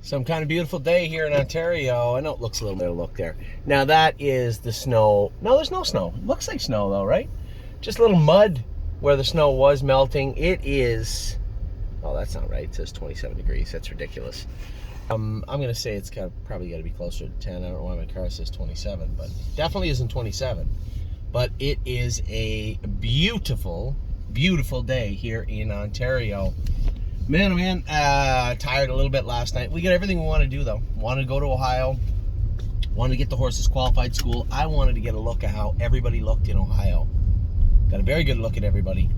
Some kind of beautiful day here in Ontario. I know it looks a little bit of look there. Now that is the snow. No, there's no snow. It looks like snow though, right? Just a little mud where the snow was melting. It is, oh, that's not right. It says 27 degrees. That's ridiculous. I'm going to say it's probably got to be closer to 10. I don't know why my car says 27, but definitely isn't 27. But it is a beautiful, beautiful day here in Ontario. Man, oh man, tired a little bit last night. We got everything we want to do, though. Wanted to go to Ohio. Wanted to get the horses qualified school. I wanted to get a look at how everybody looked in Ohio. Got a very good look at everybody.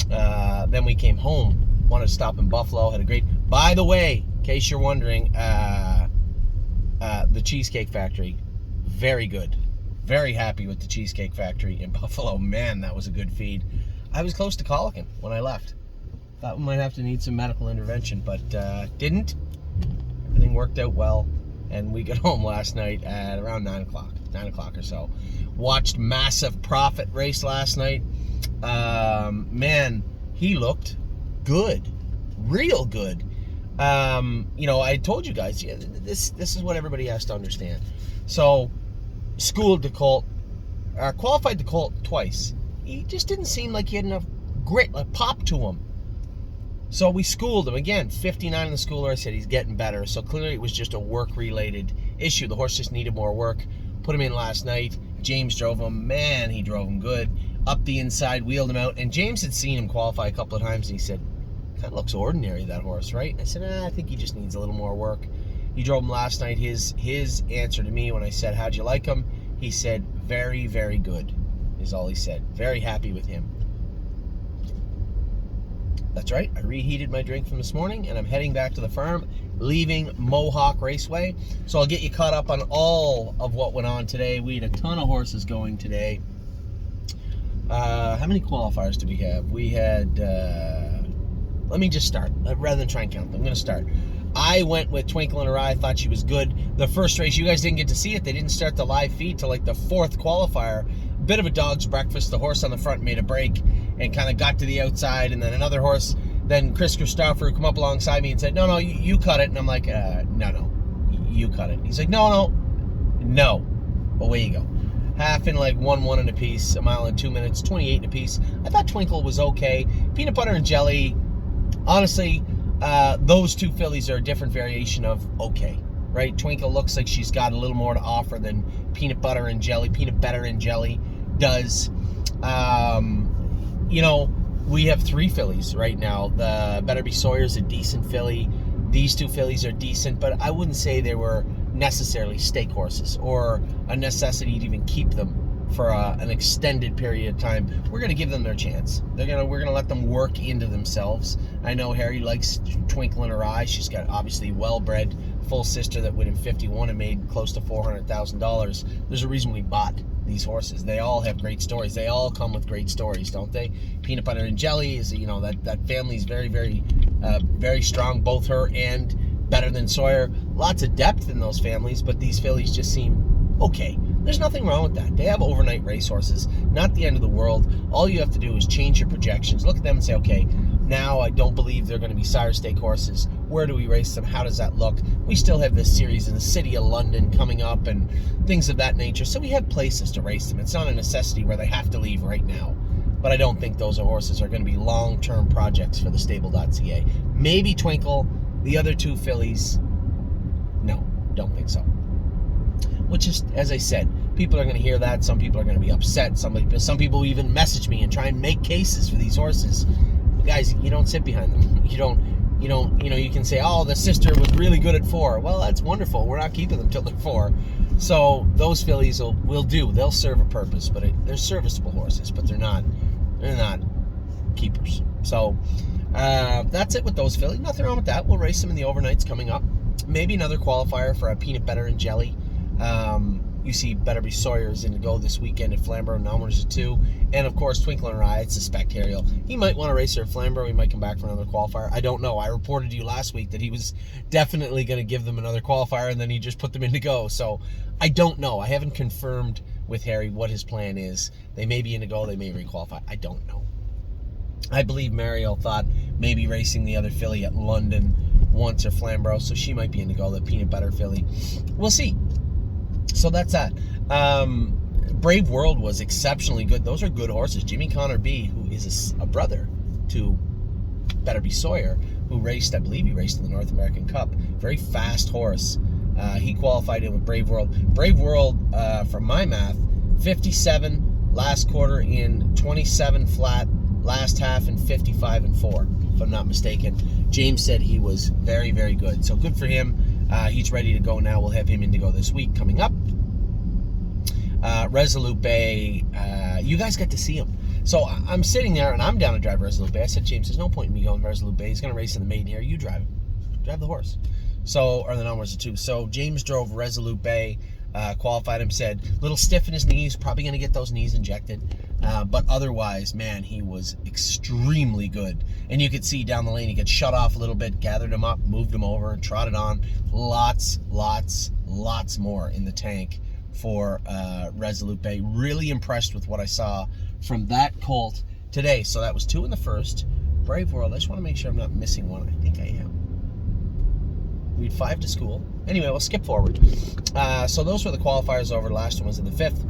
Then we came home. Wanted to stop in Buffalo. Had a great... By the way, in case you're wondering, the Cheesecake Factory, very good. Very happy with the Cheesecake Factory in Buffalo. Man, that was a good feed. I was close to coliking when I left. Thought we might have to need some medical intervention, but didn't. Everything worked out well, and we got home last night at around 9 o'clock or so. Watched Massive Profit race last night. Man, he looked good, real good. I told you guys, yeah, this is what everybody has to understand. So, schooled the colt, qualified the colt twice. He just didn't seem like he had enough grit, like pop to him. So we schooled him. Again, 59 in the schooler. I said he's getting better. So clearly it was just a work-related issue. The horse just needed more work. Put him in last night. James drove him. Man, he drove him good. Up the inside, wheeled him out. And James had seen him qualify a couple of times, and he said, kind of looks ordinary, that horse, right? I said, I think he just needs a little more work. He drove him last night. His answer to me when I said, how'd you like him? He said, very, very good, is all he said. Very happy with him. That's right, I reheated my drink from this morning, and I'm heading back to the farm, leaving Mohawk Raceway. So I'll get you caught up on all of what went on today. We had a ton of horses going today. How many qualifiers did we have? We had, let me just start. Rather than try and count them, I'm going to start. I went with Twinkle in Her Eye. I thought she was good. The first race, you guys didn't get to see it. They didn't start the live feed till like the fourth qualifier. Bit of a dog's breakfast. The horse on the front made a break and kind of got to the outside, and then another horse, then Chris Christopher, come up alongside me and said, no, you cut it. And I'm like, no, you cut it. He's like, no. Away you go. Half in like 1 and a piece, a mile in 2 minutes, 28 and a piece. I thought Twinkle was okay. Peanut Butter and Jelly, honestly, those two fillies are a different variation of okay, right? Twinkle looks like she's got a little more to offer than Peanut Butter and Jelly does. We have three fillies right now. The Better Be Sawyer's a decent filly. These two fillies are decent, but I wouldn't say they were necessarily stake horses or a necessity to even keep them for an extended period of time. We're going to give them their chance. We're going to let them work into themselves. I know Harry likes Twinkle in Her Eye. She's got obviously well-bred full sister that went in 51 and made close to $400,000. There's a reason we bought these horses. They all have great stories. They all come with great stories, don't they? Peanut Butter and Jelly is, that family's very, very, very strong. Both her and Better Than Sawyer. Lots of depth in those families, but these fillies just seem okay. There's nothing wrong with that. They have overnight racehorses. Not the end of the world. All you have to do is change your projections. Look at them and say, okay, now I don't believe they're going to be sire stake horses. Where do we race them? How does that look? We still have this series in the city of London coming up and things of that nature. So we have places to race them. It's not a necessity where they have to leave right now. But I don't think those horses are going to be long-term projects for the stable.ca. Maybe Twinkle. The other two fillies, no, don't think so. Which is, as I said, people are going to hear that. Some people are going to be upset. Some people even message me and try and make cases for these horses. But guys, you don't sit behind them. You can say, oh, the sister was really good at 4. Well, that's wonderful. We're not keeping them till they're 4. So those fillies will do. They'll serve a purpose, but they're serviceable horses, but they're not keepers. So that's it with those fillies. Nothing wrong with that. We'll race them in the overnights coming up. Maybe another qualifier for a Peanut Butter and Jelly. You see Better Be Sawyer's in to go this weekend at Flamborough, Nominers at 2. And of course, Twinkle in Her Eye, I suspect he might want to race her at Flamborough. He might come back for another qualifier. I don't know. I reported to you last week that he was definitely going to give them another qualifier, and then he just put them in to go. So I don't know. I haven't confirmed with Harry what his plan is. They may be in to go. They may requalify. I don't know. I believe Mario thought maybe racing the other filly at London wants her Flamborough, so she might be in to go, the peanut butter filly. We'll see. So that's that. Brave World was exceptionally good. Those are good horses. Jimmy Connor B, who is a brother to Better Be Sawyer, who raced, I believe he raced in the North American Cup. Very fast horse. He qualified in with Brave World. Brave World, from my math, 57 last quarter in 27 flat, last half in 55 and 4, if I'm not mistaken. James said he was very, very good. So good for him. He's ready to go now. We'll have him in to go this week coming up. Resolute Bay, you guys get to see him. So I'm sitting there and I'm down to drive Resolute Bay. I said, James, there's no point in me going Resolute Bay. He's going to race in the maiden here. You drive him. Drive the horse. So, or the numbers are two. So James drove Resolute Bay, qualified him, said, little stiff in his knees, probably going to get those knees injected. But otherwise, man, he was extremely good. And you could see down the lane, he got shut off a little bit, gathered him up, moved him over, trotted on. Lots more in the tank for Resolute Bay. Really impressed with what I saw from that colt today. So that was 2 in the first. Brave World, I just want to make sure I'm not missing one. I think I am. We had 5 to school. Anyway, we'll skip forward. So those were the qualifiers over. The last one was in the 5th.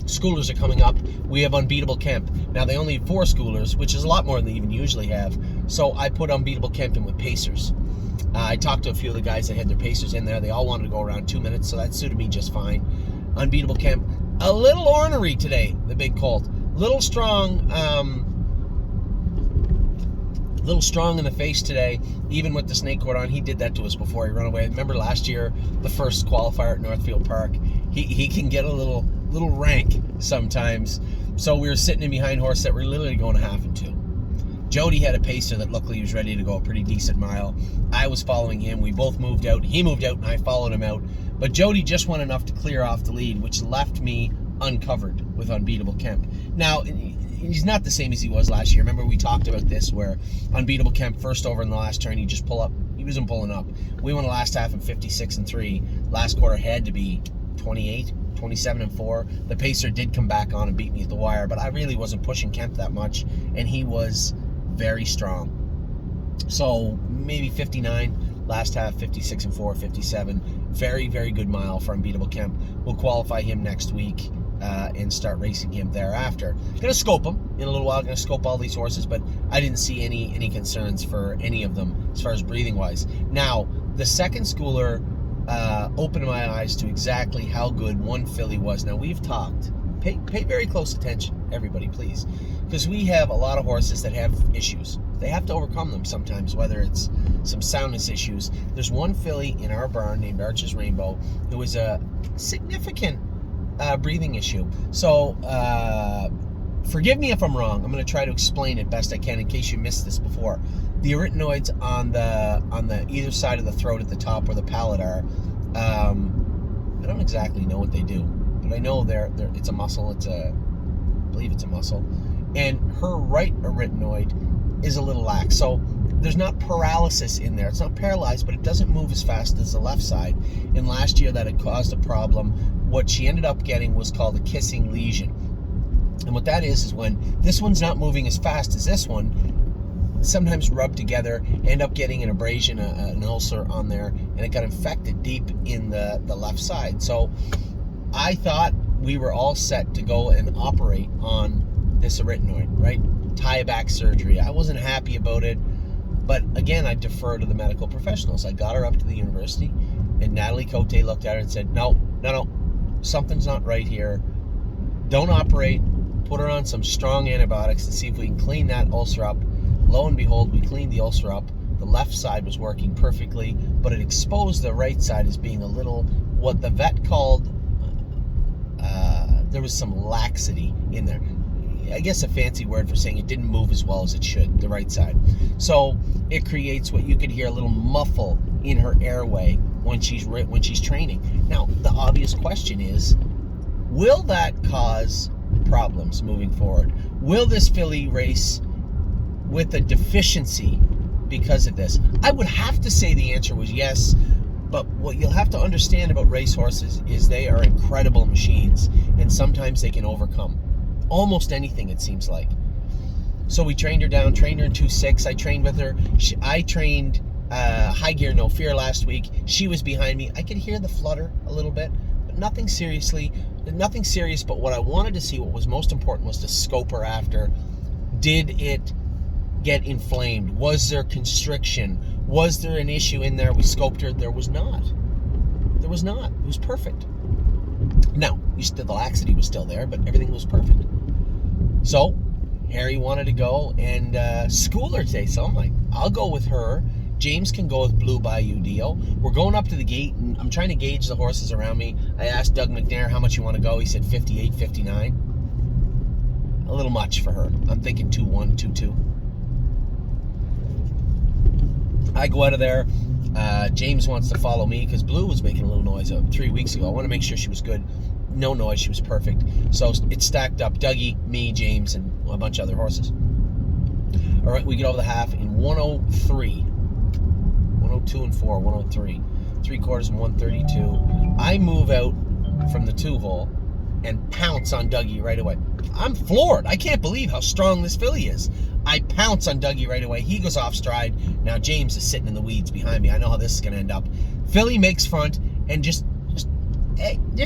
Schoolers are coming up. We have Unbeatable Kemp. Now, they only have 4 schoolers, which is a lot more than they even usually have. So I put Unbeatable Kemp in with pacers. I talked to a few of the guys that had their pacers in there. They all wanted to go around 2 minutes, so that suited me just fine. Unbeatable Kemp, a little ornery today, the big colt. Little strong in the face today, even with the snake cord on. He did that to us before he ran away. Remember last year, the first qualifier at Northfield Park? He can get a little rank sometimes. So we were sitting in behind horse that were literally going 1/2 and 2. Jody had a pacer that luckily was ready to go a pretty decent mile. I was following him. We both moved out. He moved out and I followed him out. But Jody just went enough to clear off the lead, which left me uncovered with Unbeatable Kemp. Now, he's not the same as he was last year. Remember we talked about this where Unbeatable Kemp first over in the last turn, he just pull up. He wasn't pulling up. We won the last half in 56 and 3. Last quarter had to be 28, 27 and 4. The pacer did come back on and beat me at the wire, but I really wasn't pushing Kemp that much, and he was very strong. So maybe 59 last half, 56 and 4, 57. Very, very good mile for Unbeatable Kemp. We'll qualify him next week and start racing him thereafter. Gonna scope him in a little while. Gonna scope all these horses, but I didn't see any concerns for any of them as far as breathing wise. Now, the second schooler opened my eyes to exactly how good one filly was. Now, we've talked. Pay very close attention, everybody, please, because we have a lot of horses that have issues. They have to overcome them sometimes, whether it's some soundness issues. There's one filly in our barn named Archer's Rainbow who is a significant breathing issue. So forgive me if I'm wrong. I'm going to try to explain it best I can in case you missed this before. The arytenoids on the either side of the throat at the top where the palate are, I don't exactly know what they do, but I know it's a muscle. I believe it's a muscle, and her right arytenoid is a little lax. So there's not paralysis in there. It's not paralyzed, but it doesn't move as fast as the left side. And last year that had caused a problem. What she ended up getting was called a kissing lesion. And what that is when this one's not moving as fast as this one, sometimes rub together, end up getting an abrasion, an ulcer on there, and it got infected deep in the left side. So I thought we were all set to go and operate on this arytenoid, right? Tie-back surgery. I wasn't happy about it, but again, I defer to the medical professionals. I got her up to the university, and Natalie Cote looked at her and said, no, something's not right here. Don't operate. Put her on some strong antibiotics and see if we can clean that ulcer up. Lo and behold, we cleaned the ulcer up. The left side was working perfectly, but it exposed the right side as being a little, what the vet called, there was some laxity in there. I guess a fancy word for saying it didn't move as well as it should, the right side. So it creates what you could hear, a little muffle in her airway when she's training. Now, the obvious question is, will that cause problems moving forward? Will this filly race with a deficiency because of this? I would have to say the answer was yes, but what you'll have to understand about racehorses is they are incredible machines, and sometimes they can overcome almost anything, it seems like. So we trained her down, trained her in 2.6. I trained with her. I trained High Gear No Fear last week. She was behind me. I could hear the flutter a little bit, but nothing serious. But what I wanted to see, what was most important, was to scope her after. Did it get inflamed? Was there constriction? Was there an issue in there? We scoped her. There was not. There was not. It was perfect. Now, the laxity was still there, but everything was perfect. So, Harry wanted to go and school her today. So I'm like, I'll go with her. James can go with Blue Bayou Dio. We're going up to the gate, and I'm trying to gauge the horses around me. I asked Doug McNair how much you want to go. He said 58, 59. A little much for her. I'm thinking 2-1, 2-2. I go out of there. James wants to follow me because Blue was making a little noise 3 weeks ago. I want to make sure she was good. No noise. She was perfect. So it's stacked up. Dougie, me, James, and a bunch of other horses. All right, we get over the half in 103. 102 and 4, 103. 3/4 and 132. I move out from the 2-hole and pounce on Dougie right away. I'm floored. I can't believe how strong this filly is. I pounce on Dougie right away. He goes off stride. Now James is sitting in the weeds behind me. I know how this is going to end up. Filly makes front and just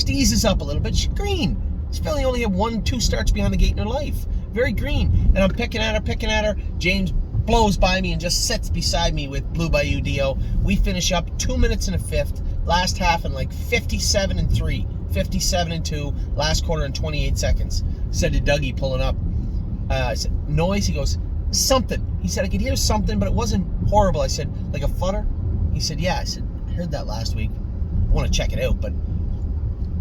eases up a little bit. She's green. This filly only had 1-2 starts behind the gate in her life. Very green. And I'm picking at her. James blows by me and just sits beside me with Blue Bayou Dio. We finish up 2 minutes and a fifth. Last half in like 57 and 3. 57 and 2. Last quarter in 28 seconds. Said to Dougie pulling up. I said, noise? He goes, something. He said, I could hear something, but it wasn't horrible. I said, like a flutter? He said, yeah. I said, I heard that last week. I want to check it out, but...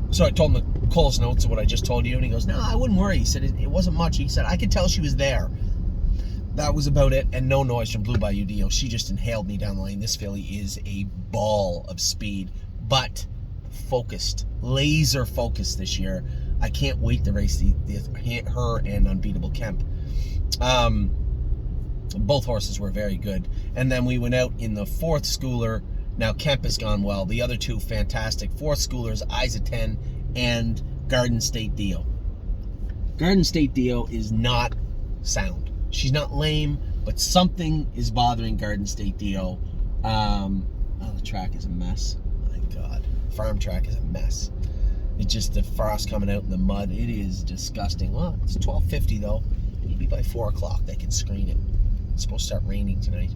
So I told him the Cole's notes of what I just told you, and he goes, no, I wouldn't worry. He said, it wasn't much. He said, I could tell she was there. That was about it, and no noise from Blue Bayou Dio. She just inhaled me down the lane. This filly is a ball of speed, but focused, laser focused this year. I can't wait to race her and Unbeatable Kemp. Both horses were very good. And then we went out in the 4th schooler. Now Kemp has gone well. The other 2 fantastic. 4th schoolers, Eyes of 10 and Garden State Dio. Garden State Dio is not sound. She's not lame, but something is bothering Garden State Dio. The track is a mess. My God. Farm track is a mess. It's just the frost coming out in the mud. It is disgusting. Well, it's 12:50 though. Maybe by 4 o'clock they can screen it. It's supposed to start raining tonight.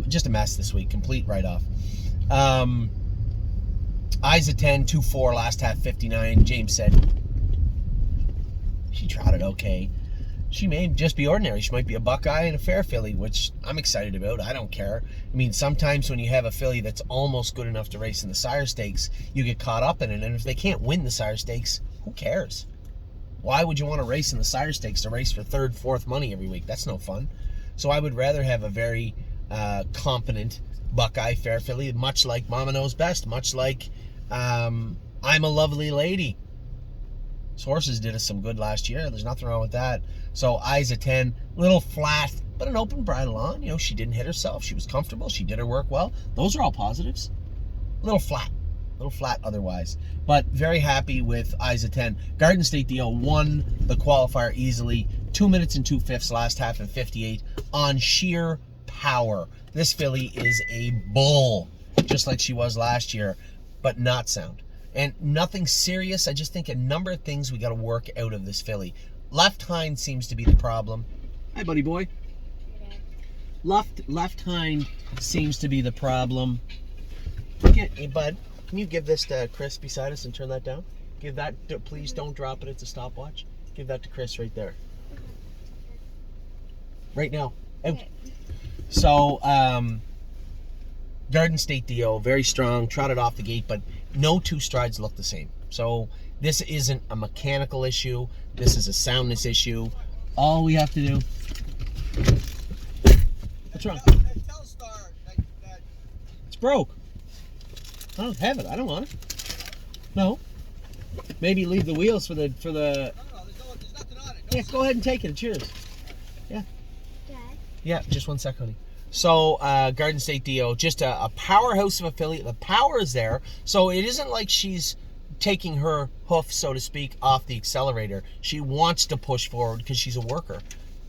Just a mess this week. Complete write-off. Eyes of 10, 2-4, last half 59. James said she trotted okay. She may just be ordinary. She might be a Buckeye and a fair filly, which I'm excited about. I don't care. I mean, sometimes when you have a filly that's almost good enough to race in the Sire Stakes, you get caught up in it. And if they can't win the Sire Stakes, who cares? Why would you want to race in the Sire Stakes to race for 3rd, 4th money every week? That's no fun. So I would rather have a very competent Buckeye fair filly, much like Mama Knows Best, much like I'm a Lovely Lady. These horses did us some good last year. There's nothing wrong with that. So Eyes of 10, little flat, but an open bridle on. You know, she didn't hit herself. She was comfortable. She did her work well. Those are all positives. A little flat otherwise. But very happy with Eyes of 10. Garden State Dio won the qualifier easily. 2 minutes and 2/5 last half in 58 on sheer power. This filly is a bull, just like she was last year, but not sound. And nothing serious. I just think a number of things we got to work out of this filly. Left hind seems to be the problem. Hi, buddy boy. Left hind seems to be the problem. Hey, bud, can you give this to Chris beside us and turn that down? Give that, please don't drop it. It's a stopwatch. Give that to Chris right there. Right now. Okay. So, Garden State Dio, very strong, trotted off the gate, but no 2 strides look the same. So this isn't a mechanical issue. This is a soundness issue. All we have to do... What's wrong? It's broke. I don't have it. I don't want it. No. Maybe leave the wheels for the... No, there's nothing on it. No, yeah, go ahead and take it. It's yours. Yeah. Dad? Yeah, just 1 sec, honey. So, Garden State Dio, just a powerhouse of a filly. The power is there. So it isn't like she's taking her hoof, so to speak, off the accelerator. She wants to push forward because she's a worker.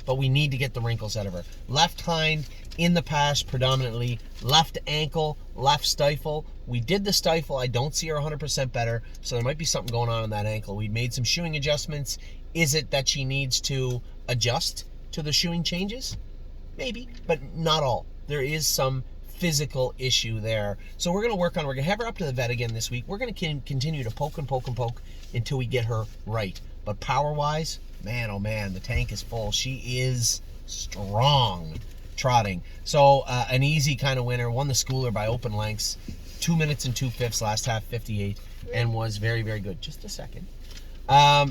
But we need to get the wrinkles out of her. Left hind in the past, predominantly left ankle, left stifle. We did the stifle. I don't see her 100% better, so there might be something going on in that ankle. We made some shoeing adjustments. Is it that she needs to adjust to the shoeing changes? Maybe, but not all. There is some physical issue there. So we're going to work on, we're going to have her up to the vet again this week. We're going to continue to poke and poke and poke until we get her right. But power-wise, man, oh man, the tank is full. She is strong trotting. So an easy kind of winner. Won the schooler by open lengths. 2 minutes and 2/5 last half, 58, and was very, very good. Just a second.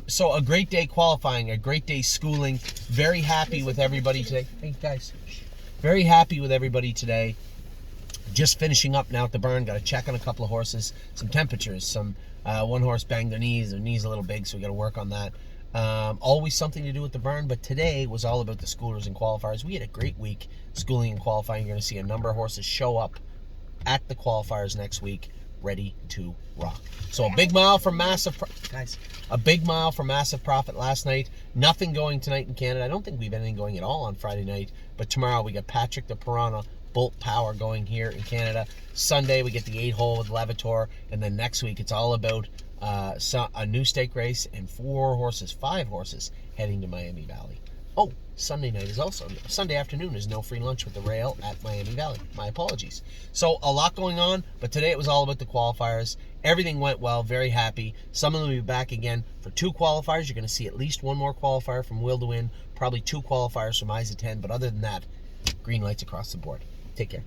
So a great day qualifying, a great day schooling. Very happy with everybody today. Hey guys, very happy with everybody today. Just finishing up now at the barn. Got to check on a couple of horses, some temperatures. Some one horse banged their knees a little big, so we got to work on that. Always something to do with the barn, but today was all about the schoolers and qualifiers. We had a great week schooling and qualifying. You're going to see a number of horses show up at the qualifiers next week, ready to rock. So a big mile for massive guys. A big mile for massive profit last night. Nothing going tonight in Canada. I don't think we've anything going at all on Friday night. But tomorrow we got Patrick the Piranha Bolt Power going here in Canada. Sunday we get the 8-hole with Levitor, and then next week it's all about a new stake race and 5 horses heading to Miami Valley. Oh, Sunday night is also, Sunday afternoon is no free lunch with the rail at Miami Valley. My apologies. So a lot going on, but today it was all about the qualifiers. Everything went well, very happy. Some of them will be back again for 2 qualifiers. You're going to see at least 1 more qualifier from Will to Win, probably 2 qualifiers from Isa 10, but other than that, green lights across the board. Take care.